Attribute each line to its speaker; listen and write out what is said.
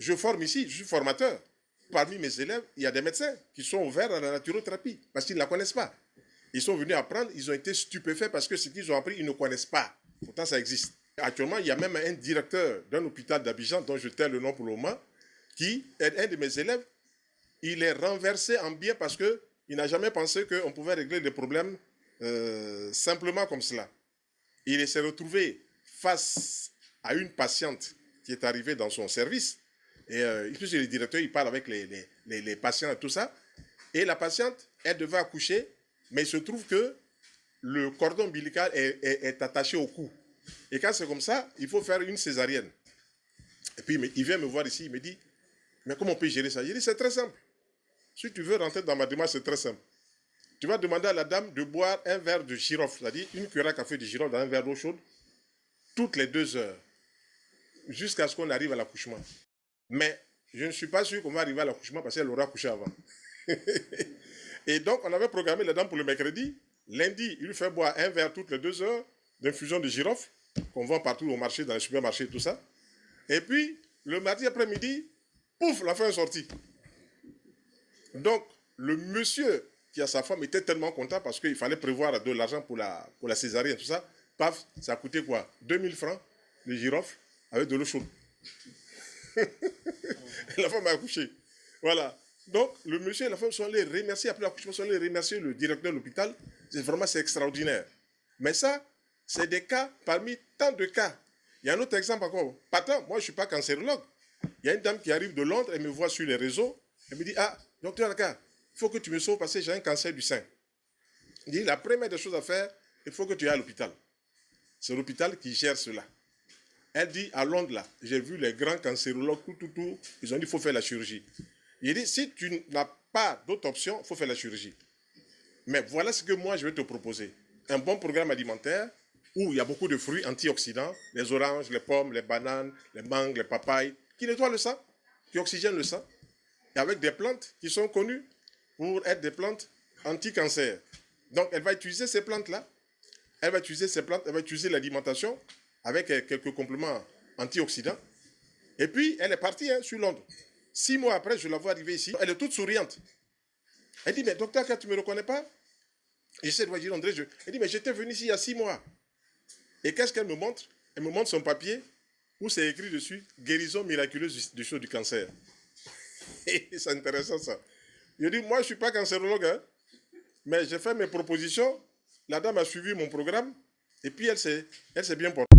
Speaker 1: je forme ici, je suis formateur. Parmi mes élèves, il y a des médecins qui sont ouverts à la naturothérapie parce qu'ils ne la connaissent pas. Ils sont venus apprendre, ils ont été stupéfaits parce que ce qu'ils ont appris, ils ne connaissent pas. Pourtant, ça existe. Actuellement, il y a même un directeur d'un hôpital d'Abidjan, dont je tais le nom pour le moment, qui est un de mes élèves. Il est renversé en bien parce qu'il n'a jamais pensé qu'on pouvait régler des problèmes simplement comme cela. Il s'est retrouvé face à une patiente qui est arrivée dans son service. Et puisque le directeur, il parle avec les patients et tout ça. Et la patiente, elle devait accoucher, mais il se trouve que le cordon ombilical est attaché au cou. Et quand c'est comme ça, il faut faire une césarienne. Et puis il vient me voir ici, il me dit, mais comment on peut gérer ça? Je dis, c'est très simple. Si tu veux rentrer dans ma démarche, c'est très simple. Tu vas demander à la dame de boire un verre de girofle, c'est-à-dire une cuillère à café de girofle dans un verre d'eau chaude, toutes les 2 heures, jusqu'à ce qu'on arrive à l'accouchement. Mais je ne suis pas sûr qu'on va arriver à l'accouchement parce qu'elle aura accouché avant. Et donc, on avait programmé la dame pour le mercredi. Lundi, il lui fait boire un verre toutes les 2 heures d'infusion de girofle, qu'on vend partout au marché, dans les supermarchés, tout ça. Et puis, le mardi après-midi, pouf, l'enfant est sorti. Donc, le monsieur qui a sa femme était tellement content parce qu'il fallait prévoir de l'argent pour la césarienne, tout ça. Paf, ça a coûté quoi? 2000 francs, le girofle, avec de l'eau chaude. La femme a accouché. Voilà. Donc, le monsieur et la femme sont allés remercier, après l'accouchement, sont allés remercier le directeur de l'hôpital. C'est extraordinaire. Mais ça, c'est des cas parmi tant de cas. Il y a un autre exemple encore. Pas moi je ne suis pas cancérologue. Il y a une dame qui arrive de Londres, elle me voit sur les réseaux. Elle me dit, ah, docteur Naka, il faut que tu me sauves parce que j'ai un cancer du sein. Il dit, la première des choses à faire, il faut que tu ailles à l'hôpital. C'est l'hôpital qui gère cela. Elle dit, à Londres, là, j'ai vu les grands cancérologues, tout. Ils ont dit, il faut faire la chirurgie. Il dit, si tu n'as pas d'autre option, il faut faire la chirurgie. Mais voilà ce que moi, je vais te proposer. Un bon programme alimentaire où il y a beaucoup de fruits antioxydants, les oranges, les pommes, les bananes, les mangues, les papayes, qui nettoient le sang, qui oxygènent le sang, et avec des plantes qui sont connues pour être des plantes anti-cancer. Donc, elle va utiliser ces plantes-là. Elle va utiliser l'alimentation avec quelques compléments antioxydants. Et puis, elle est partie sur Londres. 6 mois après, je la vois arriver ici. Elle est toute souriante. Elle dit, mais docteur, quand tu ne me reconnais pas? J'essaie de dire, André, elle dit, mais j'étais venu ici il y a 6 mois. Et qu'est-ce qu'elle me montre? Elle me montre son papier où c'est écrit dessus, guérison miraculeuse du cancer. Et c'est intéressant ça. Je dis, moi je ne suis pas cancérologue, hein, mais j'ai fait mes propositions. La dame a suivi mon programme et puis elle s'est bien portée.